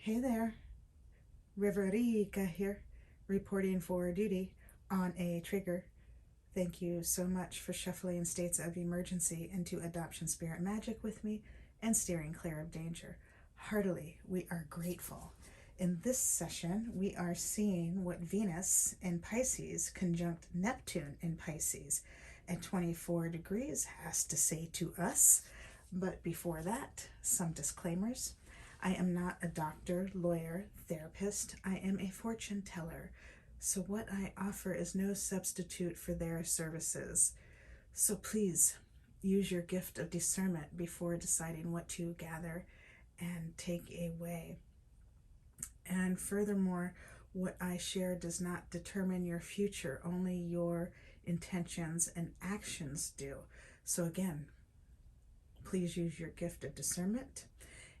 Hey there, Riverica here, reporting for duty on a trigger. Thank you so much for shuffling states of emergency into adoption spirit magic with me and steering clear of danger. Heartily, we are grateful. In this session, we are seeing what Venus in Pisces conjunct Neptune in Pisces at 24 degrees has to say to us. But before that, some disclaimers. I am not a doctor, lawyer, therapist. I am a fortune teller. So what I offer is no substitute for their services. So please use your gift of discernment before deciding what to gather and take away. And furthermore, what I share does not determine your future, only your intentions and actions do. So again, please use your gift of discernment.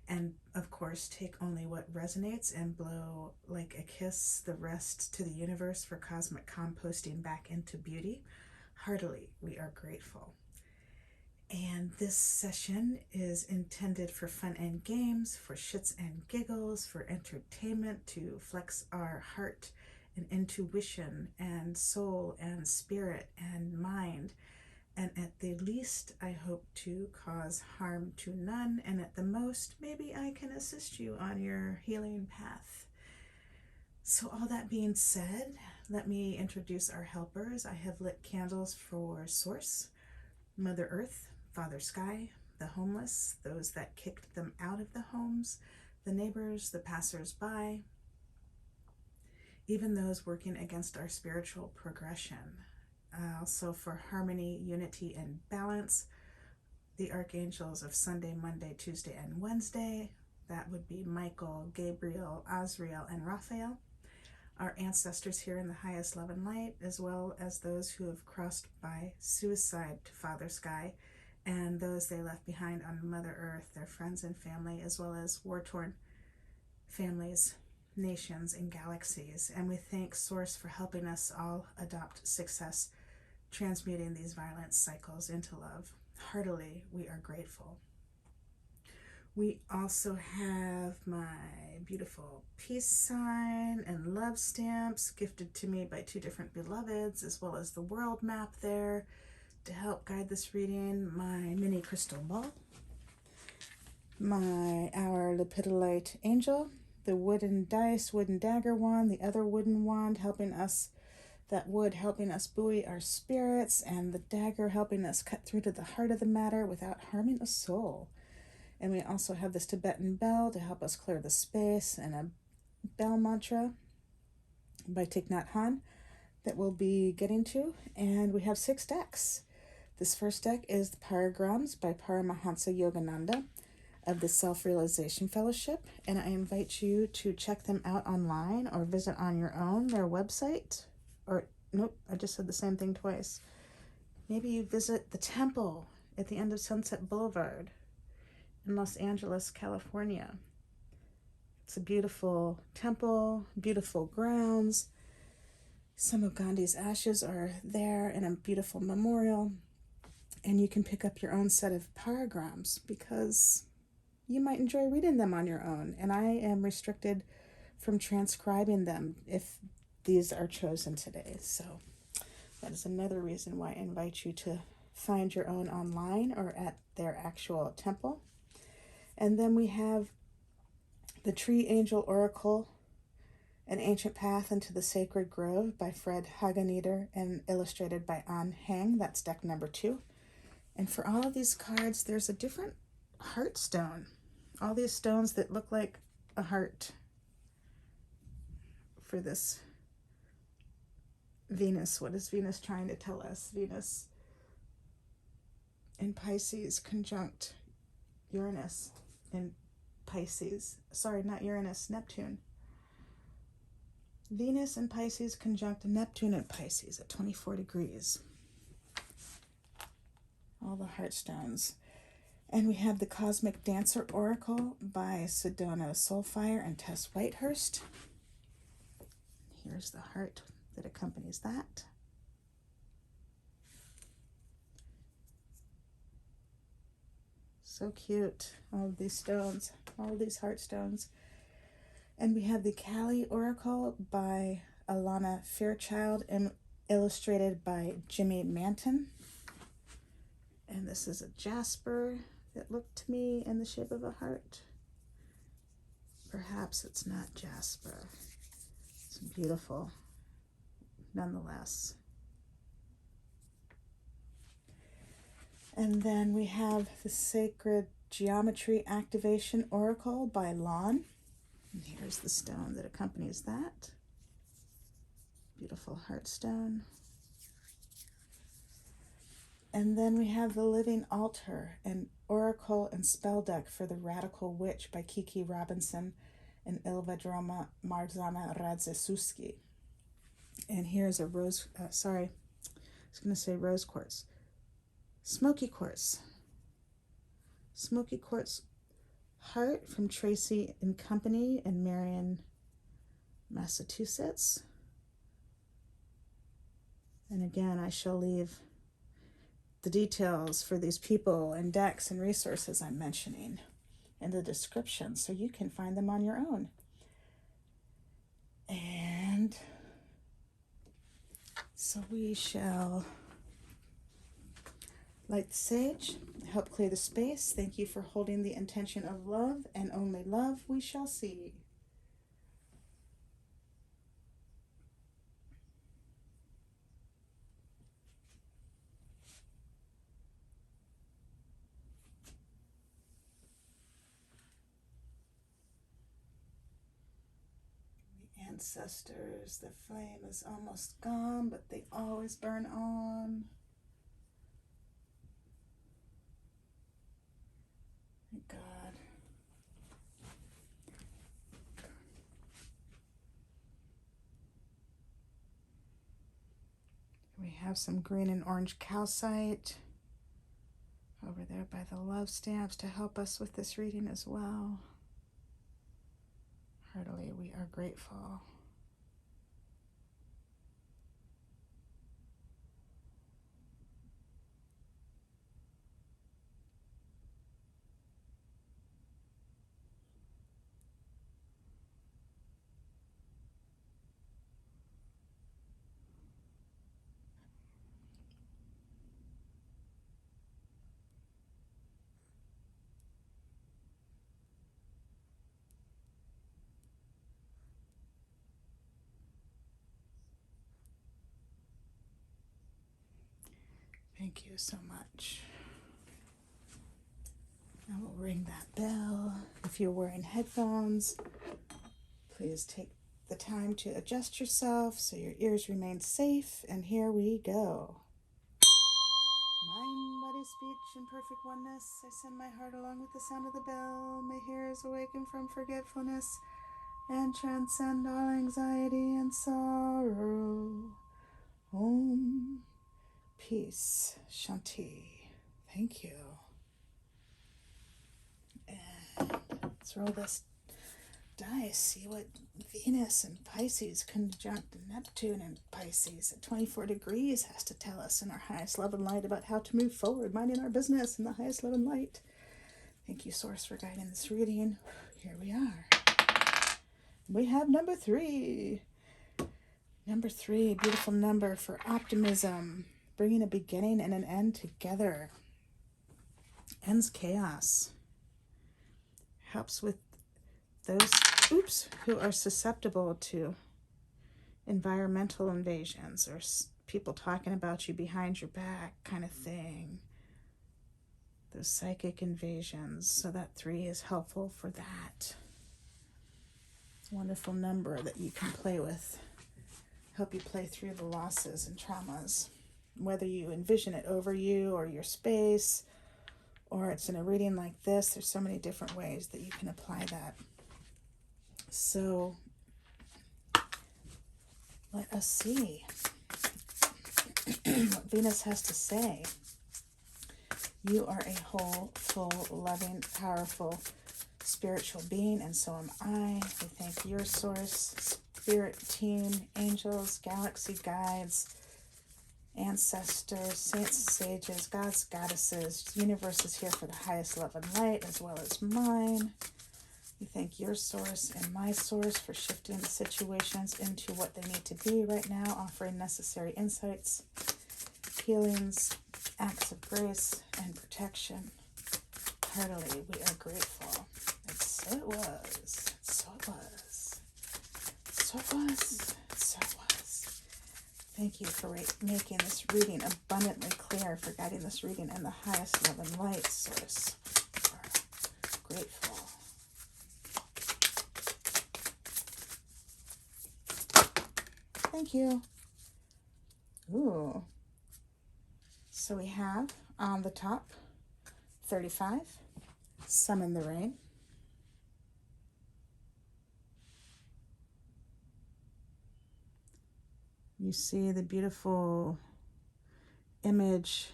And of course, take only what resonates and blow like a kiss the rest to the universe for cosmic composting back into beauty. Heartily, we are grateful. And this session is intended for fun and games, for shits and giggles, for entertainment, to flex our heart and intuition and soul and spirit and mind. And at the least, I hope to cause harm to none, and at the most, maybe I can assist you on your healing path. So all that being said, let me introduce our helpers. I have lit candles for Source, Mother Earth, Father Sky, the homeless, those that kicked them out of the homes, the neighbors, the passers-by, even those working against our spiritual progression. Also for harmony, unity, and balance, the archangels of Sunday, Monday, Tuesday, and Wednesday. That would be Michael, Gabriel, Azrael, and Raphael. Our ancestors here in the highest love and light, as well as those who have crossed by suicide to Father Sky, and those they left behind on Mother Earth, their friends and family, as well as war-torn families, nations, and galaxies. And we thank Source for helping us all adopt success, transmuting these violent cycles into love. Heartily, we are grateful. We also have my beautiful peace sign and love stamps gifted to me by two different beloveds, as well as the world map there to help guide this reading. My mini crystal ball, our lepidolite angel, the wooden dice, wooden dagger wand, the other wooden wand helping us, that wood helping us buoy our spirits, and the dagger helping us cut through to the heart of the matter without harming a soul. And we also have this Tibetan bell to help us clear the space, and a bell mantra by Thich Nhat Hanh that we'll be getting to. And we have 6 decks. This first deck is the Paragrams by Paramahansa Yogananda of the Self-Realization Fellowship, and I invite you to check them out online or visit on your own their website. Or nope, I just said the same thing twice. Maybe you visit the temple at the end of Sunset Boulevard in Los Angeles, California. It's a beautiful temple, beautiful grounds. Some of Gandhi's ashes are there in a beautiful memorial. And you can pick up your own set of paragrams because you might enjoy reading them on your own. And I am restricted from transcribing them if these are chosen today. So that is another reason why I invite you to find your own online or at their actual temple. And then we have the Tree Angel Oracle, An Ancient Path into the Sacred Grove by Fred Hageneder and illustrated by An Hang. That's deck number 2. And for all of these cards, there's a different heart stone. All these stones that look like a heart for this Venus. What is Venus trying to tell us? Venus in Pisces conjunct Uranus in Pisces. Sorry, not Uranus, Neptune. Venus in Pisces conjunct Neptune in Pisces at 24 degrees. All the heartstones. And we have the Cosmic Dancer Oracle by Sedona Soulfire and Tess Whitehurst. Here's the heart that accompanies that. So cute. All of these stones, all of these heart stones. And we have the Cali Oracle by Alana Fairchild and illustrated by Jimmy Manton. And this is a jasper that looked to me in the shape of a heart. Perhaps it's not jasper. It's beautiful nonetheless. And then we have the Sacred Geometry Activation Oracle by Lon. And here's the stone that accompanies that. Beautiful heart stone. And then we have the Living Altar, an oracle and spell deck for the Radical Witch by Kiki Robinson and Ilva Droma Marzana Radzewski. And here's a rose quartz. Smoky quartz. Smoky quartz heart from Tracy and Company in Marion, Massachusetts. And again, I shall leave the details for these people and decks and resources I'm mentioning in the description so you can find them on your own. And so we shall light the sage, help clear the space. Thank you for holding the intention of love, and only love we shall see. Ancestors, the flame is almost gone, but they always burn on. Thank God. We have some green and orange calcite over there by the love stamps to help us with this reading as well. Heartily, we are grateful. Thank you so much. I will ring that bell. If you're wearing headphones, please take the time to adjust yourself so your ears remain safe. And here we go. Mind, body, speech, and perfect oneness. I send my heart along with the sound of the bell. My ears awaken from forgetfulness and transcend all anxiety and sorrow. Om. Peace. Shanti. Thank you. And let's roll this dice. See what Venus and Pisces conjunct Neptune and Pisces at 24 degrees has to tell us in our highest love and light about how to move forward, minding our business in the highest love and light. Thank you, Source, for guiding this reading. Here we are. We have number 3. Number 3, beautiful number for optimism. Bringing a beginning and an end together. Ends chaos. Helps with those who are susceptible to environmental invasions or people talking about you behind your back kind of thing. Those psychic invasions. So that 3 is helpful for that. Wonderful number that you can play with. Help you play through the losses and traumas. Whether you envision it over you or your space, or it's in a reading like this, there's so many different ways that you can apply that. So let us see what Venus has to say. You are a whole, full, loving, powerful, spiritual being, and so am I. We thank your source, spirit team, angels, galaxy guides, ancestors, saints, sages, gods, goddesses. The universe is here for the highest love and light as well as mine. We thank your source and my source for shifting the situations into what they need to be right now, offering necessary insights, healings, acts of grace, and protection. Heartily, we are grateful. And so it was. So it was. So it was. So it was. Thank you for making this reading abundantly clear, for guiding this reading in the highest love and light source. We are grateful. Thank you. Ooh. So we have on the top 35, summon the rain. You see the beautiful image.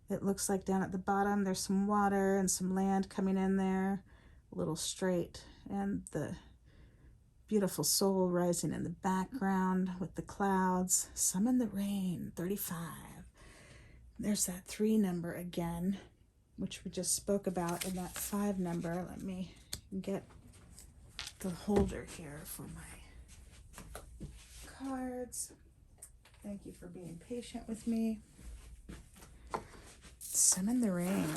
It looks like down at the bottom there's some water and some land coming in there, a little straight, and the beautiful soul rising in the background with the clouds. Summon the rain, 35. There's that 3 number again, which we just spoke about in that 5 number. Let me get the holder here for my cards. Thank you for being patient with me. Summon the rain.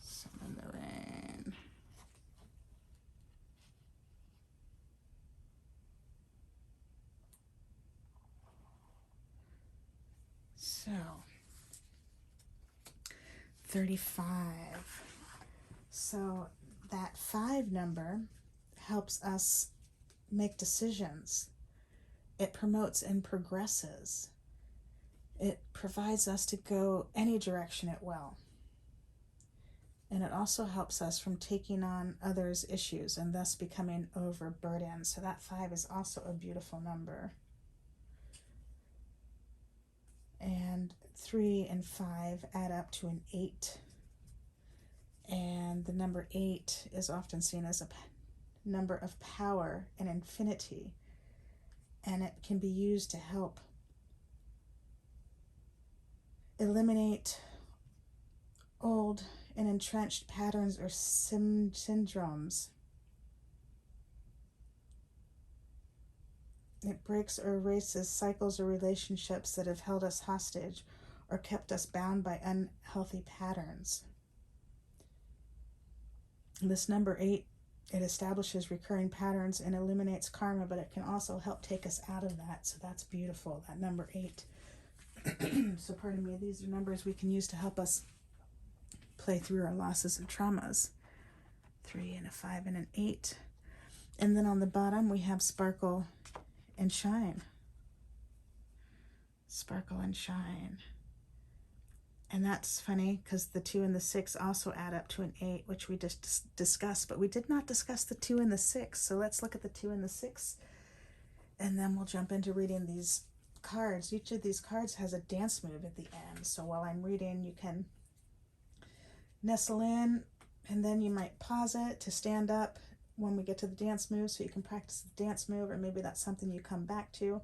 Summon the rain. So, 35. So that 5 number helps us make decisions. It promotes and progresses. It provides us to go any direction it will. And it also helps us from taking on others' issues and thus becoming overburdened. So that 5 is also a beautiful number. And 3 and 5 add up to an 8. And the number 8 is often seen as a number of power and infinity. And it can be used to help eliminate old and entrenched patterns or syndromes. It breaks or erases cycles or relationships that have held us hostage or kept us bound by unhealthy patterns. This number 8, it establishes recurring patterns and eliminates karma, but it can also help take us out of that. So that's beautiful, that number 8. So pardon me, these are numbers we can use to help us play through our losses and traumas. 3 and a 5 and an 8. And then on the bottom we have sparkle and shine. Sparkle and shine. And that's funny because the 2 and the 6 also add up to an 8, which we just discussed, but we did not discuss the 2 and the 6. So let's look at the 2 and the 6, and then we'll jump into reading these cards. Each of these cards has a dance move at the end. So while I'm reading, you can nestle in, and then you might pause it to stand up when we get to the dance move so you can practice the dance move, or maybe that's something you come back to.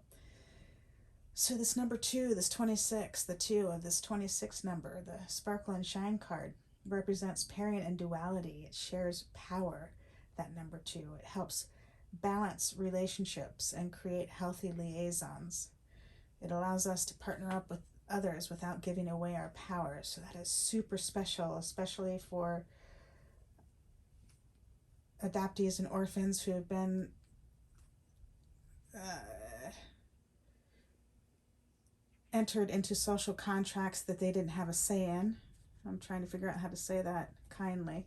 So this number 2, this 26, the 2 of this 26 number, the sparkle and shine card, represents pairing and duality. It shares power, that number 2. It helps balance relationships and create healthy liaisons. It allows us to partner up with others without giving away our power. So that is super special, especially for adoptees and orphans who have been entered into social contracts that they didn't have a say in. I'm trying to figure out how to say that kindly.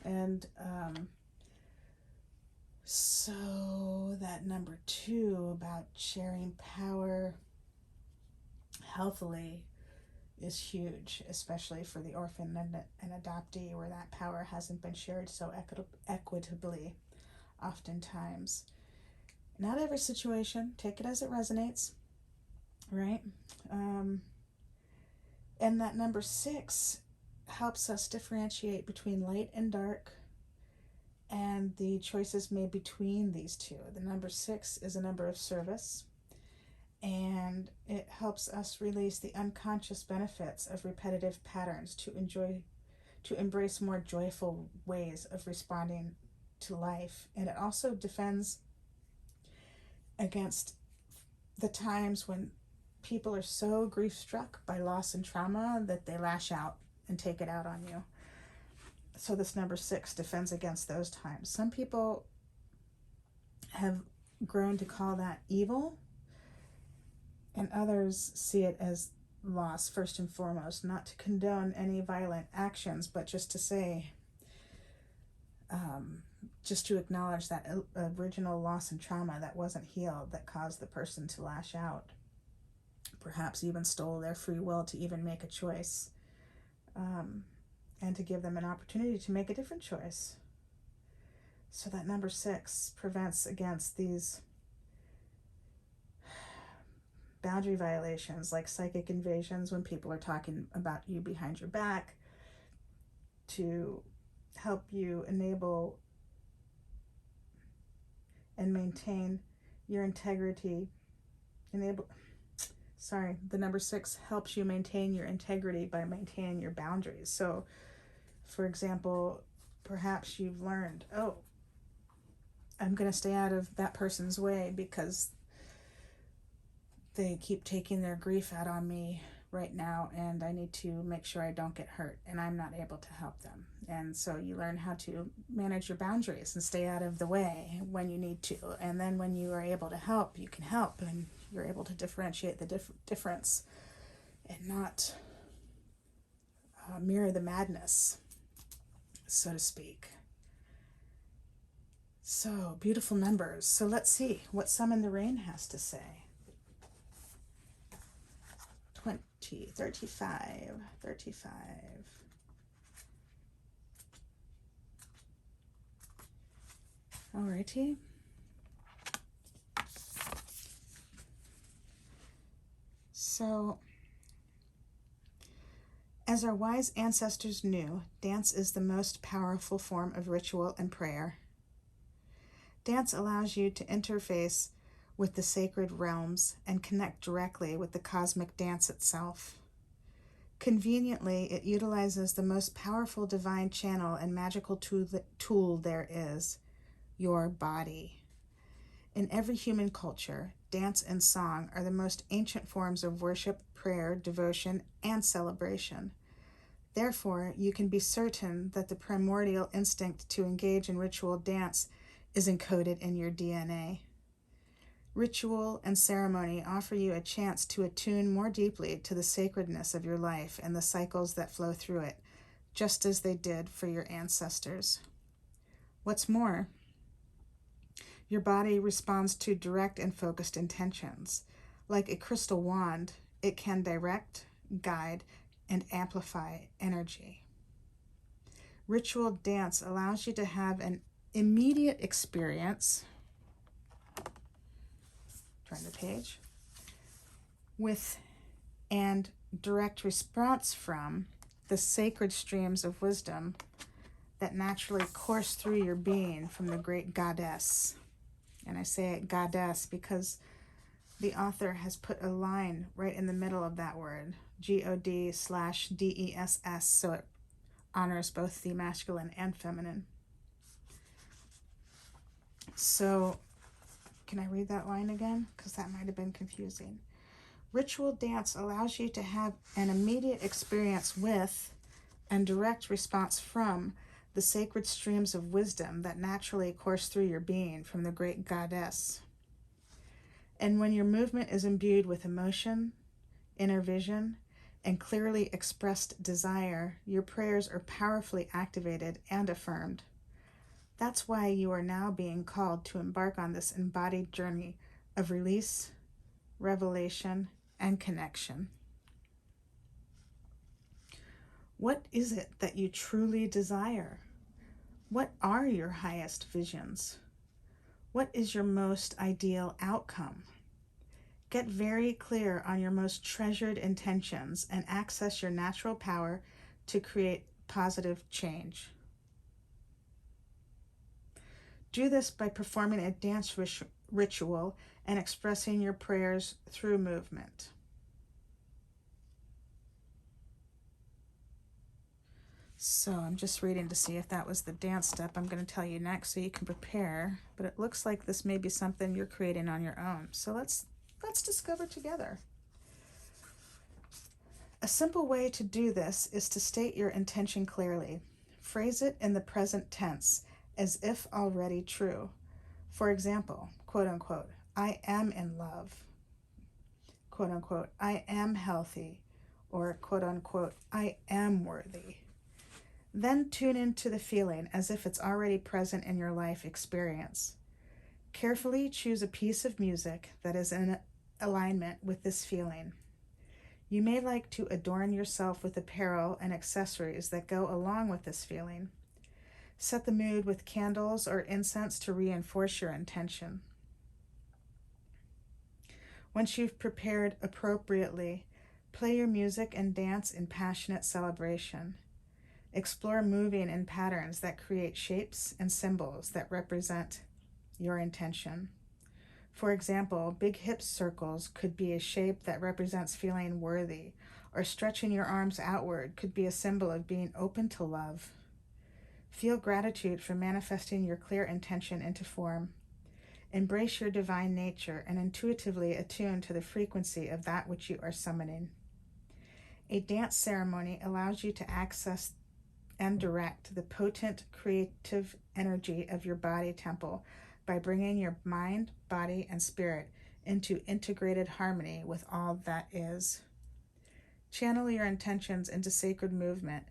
And so that number 2 about sharing power healthily is huge, especially for the orphan and adoptee, where that power hasn't been shared so equitably oftentimes. Not every situation, take it as it resonates, right? And that number 6 helps us differentiate between light and dark and the choices made between these two. The number 6 is a number of service, and it helps us release the unconscious benefits of repetitive patterns to to embrace more joyful ways of responding to life. And it also defends against the times when people are so grief-struck by loss and trauma that they lash out and take it out on you. So this number 6 defends against those times. Some people have grown to call that evil, and others see it as loss first and foremost, not to condone any violent actions, but just to say, just to acknowledge that original loss and trauma that wasn't healed, that caused the person to lash out, perhaps even stole their free will to even make a choice, and to give them an opportunity to make a different choice. So that number 6 prevents against these boundary violations, like psychic invasions when people are talking about you behind your back, to help you enable and maintain your integrity. The number 6 helps you maintain your integrity by maintaining your boundaries. So, for example, perhaps you've learned, oh, I'm going to stay out of that person's way because they keep taking their grief out on me right now, and I need to make sure I don't get hurt, and I'm not able to help them. And so you learn how to manage your boundaries and stay out of the way when you need to. And then when you are able to help, you can help, and you're able to differentiate the difference and not mirror the madness, so to speak. So, beautiful numbers. So let's see what Some in the Rain has to say. 20, 35, 35. Alrighty. So, as our wise ancestors knew, dance is the most powerful form of ritual and prayer. Dance allows you to interface with the sacred realms and connect directly with the cosmic dance itself. Conveniently, it utilizes the most powerful divine channel and magical tool there is, your body. In every human culture, dance and song are the most ancient forms of worship, prayer, devotion, and celebration. Therefore, you can be certain that the primordial instinct to engage in ritual dance is encoded in your DNA. Ritual and ceremony offer you a chance to attune more deeply to the sacredness of your life and the cycles that flow through it, just as they did for your ancestors. What's more, your body responds to direct and focused intentions. Like a crystal wand, it can direct, guide, and amplify energy. Ritual dance allows you to have an immediate experience, turn the page, with and direct response from the sacred streams of wisdom that naturally course through your being from the great goddess. And I say goddess because the author has put a line right in the middle of that word, God/DESS, so it honors both the masculine and feminine. So, can I read that line again? Because that might have been confusing. Ritual dance allows you to have an immediate experience with and direct response from the sacred streams of wisdom that naturally course through your being from the great goddess. And when your movement is imbued with emotion, inner vision, and clearly expressed desire, your prayers are powerfully activated and affirmed. That's why you are now being called to embark on this embodied journey of release, revelation, and connection. What is it that you truly desire? What are your highest visions? What is your most ideal outcome? Get very clear on your most treasured intentions and access your natural power to create positive change. Do this by performing a dance ritual and expressing your prayers through movement. So I'm just reading to see if that was the dance step I'm going to tell you next so you can prepare. But it looks like this may be something you're creating on your own. So let's discover together. A simple way to do this is to state your intention clearly. Phrase it in the present tense, as if already true. For example, quote unquote, I am in love. Quote unquote, I am healthy. Or quote unquote, I am worthy. Then tune into the feeling as if it's already present in your life experience. Carefully choose a piece of music that is in alignment with this feeling. You may like to adorn yourself with apparel and accessories that go along with this feeling. Set the mood with candles or incense to reinforce your intention. Once you've prepared appropriately, play your music and dance in passionate celebration. Explore moving in patterns that create shapes and symbols that represent your intention. For example, big hip circles could be a shape that represents feeling worthy, or stretching your arms outward could be a symbol of being open to love. Feel gratitude for manifesting your clear intention into form. Embrace your divine nature and intuitively attune to the frequency of that which you are summoning. A dance ceremony allows you to access and direct the potent creative energy of your body temple by bringing your mind, body, and spirit into integrated harmony with all that is. Channel your intentions into sacred movement,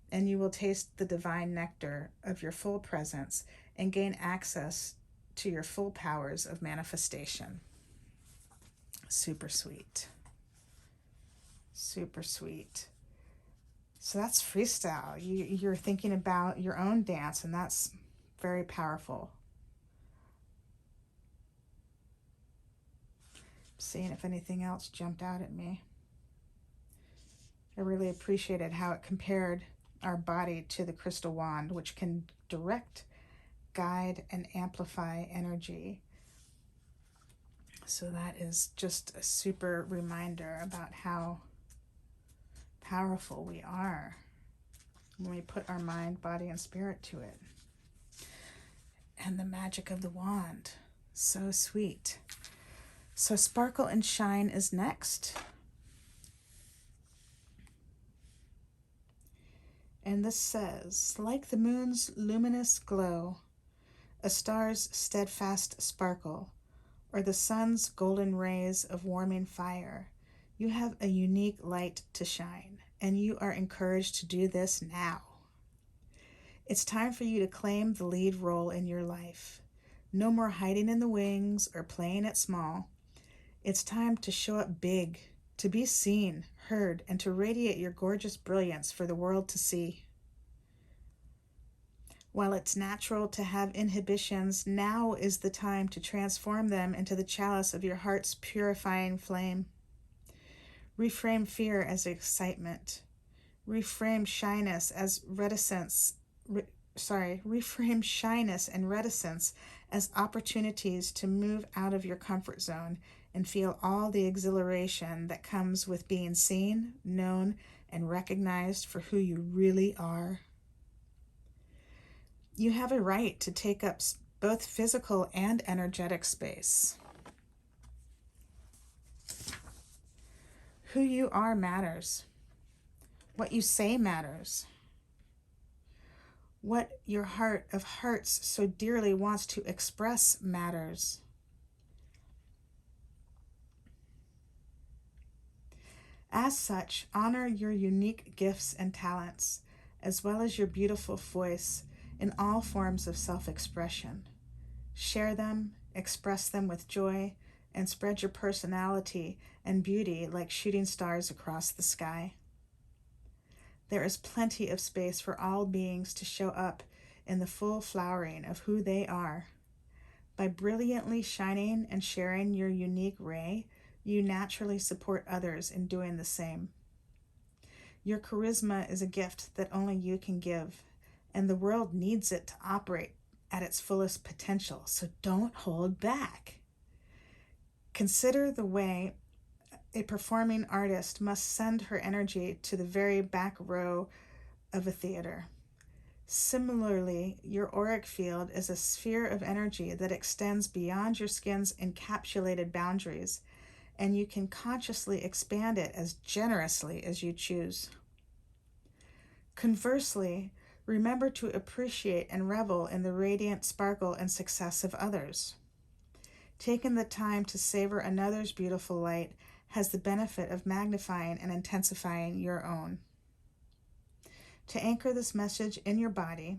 and you will taste the divine nectar of your full presence and gain access to your full powers of manifestation. Super sweet. Super sweet. So that's freestyle. You're thinking about your own dance, and that's very powerful. Seeing if anything else jumped out at me. I really appreciated how it compared our body to the crystal wand, which can direct, guide, and amplify energy. So that is just a super reminder about how powerful we are when we put our mind, body, and spirit to it. And the magic of the wand. So sweet. So Sparkle and Shine is next. And this says, like the moon's luminous glow, a star's steadfast sparkle, or the sun's golden rays of warming fire, you have a unique light to shine, and you are encouraged to do this now. It's time for you to claim the lead role in your life. No more hiding in the wings or playing it small. It's time to show up big, to be seen, heard, and to radiate your gorgeous brilliance for the world to see. While it's natural to have inhibitions, now is the time to transform them into the chalice of your heart's purifying flame. Reframe fear as excitement. Reframe shyness as reticence. Reframe shyness and reticence as opportunities to move out of your comfort zone and feel all the exhilaration that comes with being seen, known, and recognized for who you really are. You have a right to take up both physical and energetic space. Who you are matters. What you say matters. What your heart of hearts so dearly wants to express matters. As such, honor your unique gifts and talents, as well as your beautiful voice in all forms of self-expression. Share them, express them with joy, and spread your personality and beauty like shooting stars across the sky. There is plenty of space for all beings to show up in the full flowering of who they are. By brilliantly shining and sharing your unique ray, you naturally support others in doing the same. Your charisma is a gift that only you can give, and the world needs it to operate at its fullest potential, so don't hold back. Consider the way a performing artist must send her energy to the very back row of a theater. Similarly, your auric field is a sphere of energy that extends beyond your skin's encapsulated boundaries, and you can consciously expand it as generously as you choose. Conversely, remember to appreciate and revel in the radiant sparkle and success of others. Taking the time to savor another's beautiful light has the benefit of magnifying and intensifying your own. To anchor this message in your body,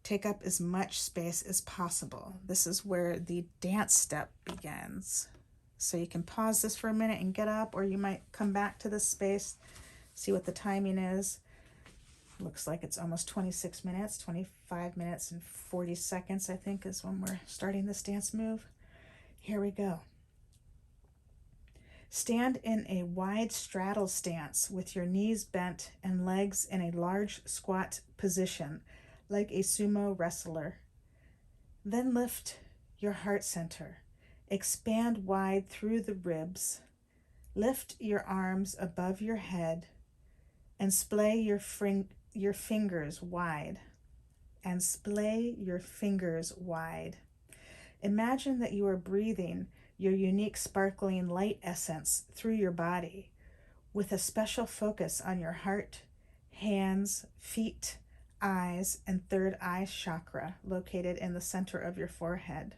take up as much space as possible. This is where the dance step begins. So you can pause this for a minute and get up, or you might come back to this space, see what the timing is. Looks like it's almost 26 minutes, 25 minutes and 40 seconds, I think, is when we're starting this dance move. Here we go. Stand in a wide straddle stance with your knees bent and legs in a large squat position, like a sumo wrestler. Then lift your heart center. Expand wide through the ribs. Lift your arms above your head and splay your fingers wide. And splay your fingers wide. Imagine that you are breathing your unique sparkling light essence through your body, with a special focus on your heart, hands, feet, eyes, and third eye chakra located in the center of your forehead.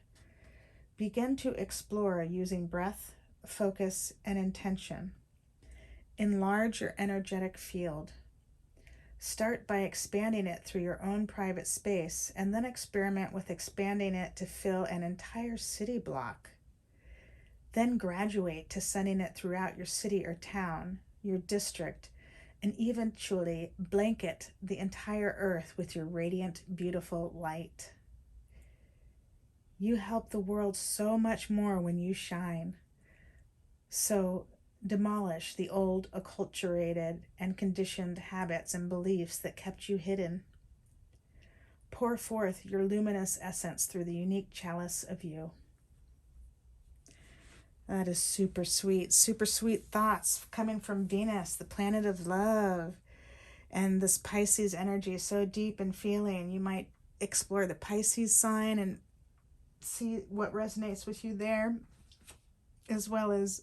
Begin to explore using breath, focus, and intention. Enlarge your energetic field. Start by expanding it through your own private space, and then experiment with expanding it to fill an entire city block. Then graduate to sending it throughout your city or town, your district, and eventually blanket the entire earth with your radiant, beautiful light. You help the world so much more when you shine. So demolish the old, acculturated, and conditioned habits and beliefs that kept you hidden. Pour forth your luminous essence through the unique chalice of you. That is super sweet thoughts coming from Venus, the planet of love. And this Pisces energy is so deep and feeling. You might explore the Pisces sign and see what resonates with you there, as well as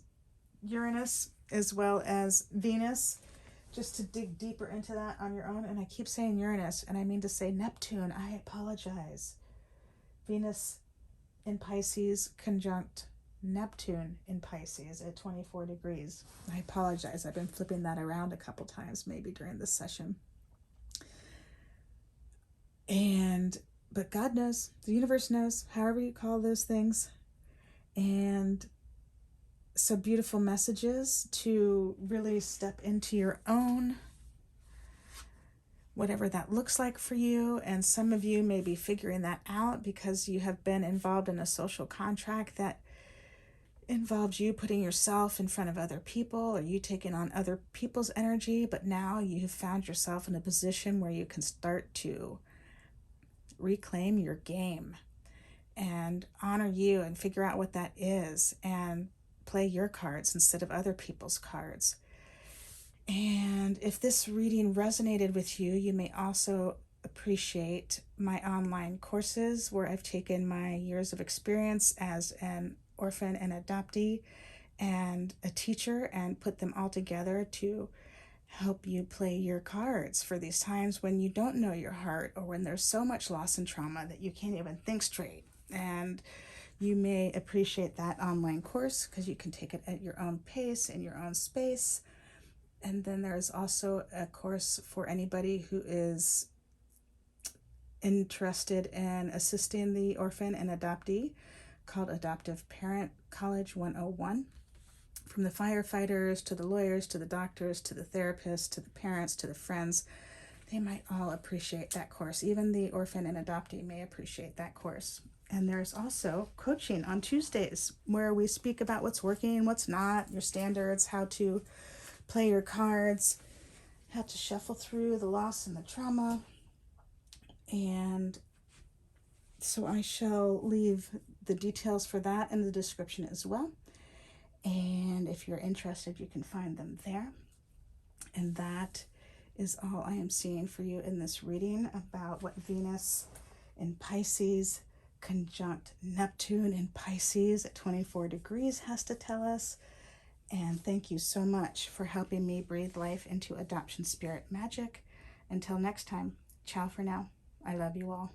Uranus, as well as Venus, just to dig deeper into that on your own. And I keep saying Uranus, and I mean to say Neptune. I apologize. Venus in Pisces conjunct Neptune in Pisces at 24 degrees. I apologize. I've been flipping that around a couple times, maybe during this session. But God knows, the universe knows, however you call those things. And so beautiful messages to really step into your own, whatever that looks like for you. And some of you may be figuring that out because you have been involved in a social contract that involved you putting yourself in front of other people, or you taking on other people's energy. But now you have found yourself in a position where you can start to reclaim your game and honor you and figure out what that is and play your cards instead of other people's cards. And if this reading resonated with you, you may also appreciate my online courses where I've taken my years of experience as an orphan and adoptee and a teacher and put them all together to help you play your cards for these times when you don't know your heart, or when there's so much loss and trauma that you can't even think straight. And you may appreciate that online course because you can take it at your own pace in your own space. And then there's also a course for anybody who is interested in assisting the orphan and adoptee called Adoptive Parent College 101. From the firefighters to the lawyers to the doctors to the therapists to the parents to the friends, they might all appreciate that course. Even the orphan and adoptee may appreciate that course. And there's also coaching on Tuesdays where we speak about what's working, what's not, your standards, how to play your cards, how to shuffle through the loss and the trauma. And so I shall leave the details for that in the description as well. And if you're interested, you can find them there. And that is all I am seeing for you in this reading about what Venus in Pisces conjunct Neptune in Pisces at 24 degrees has to tell us. And thank you so much for helping me breathe life into adoption spirit magic. Until next time, ciao for now. I love you all.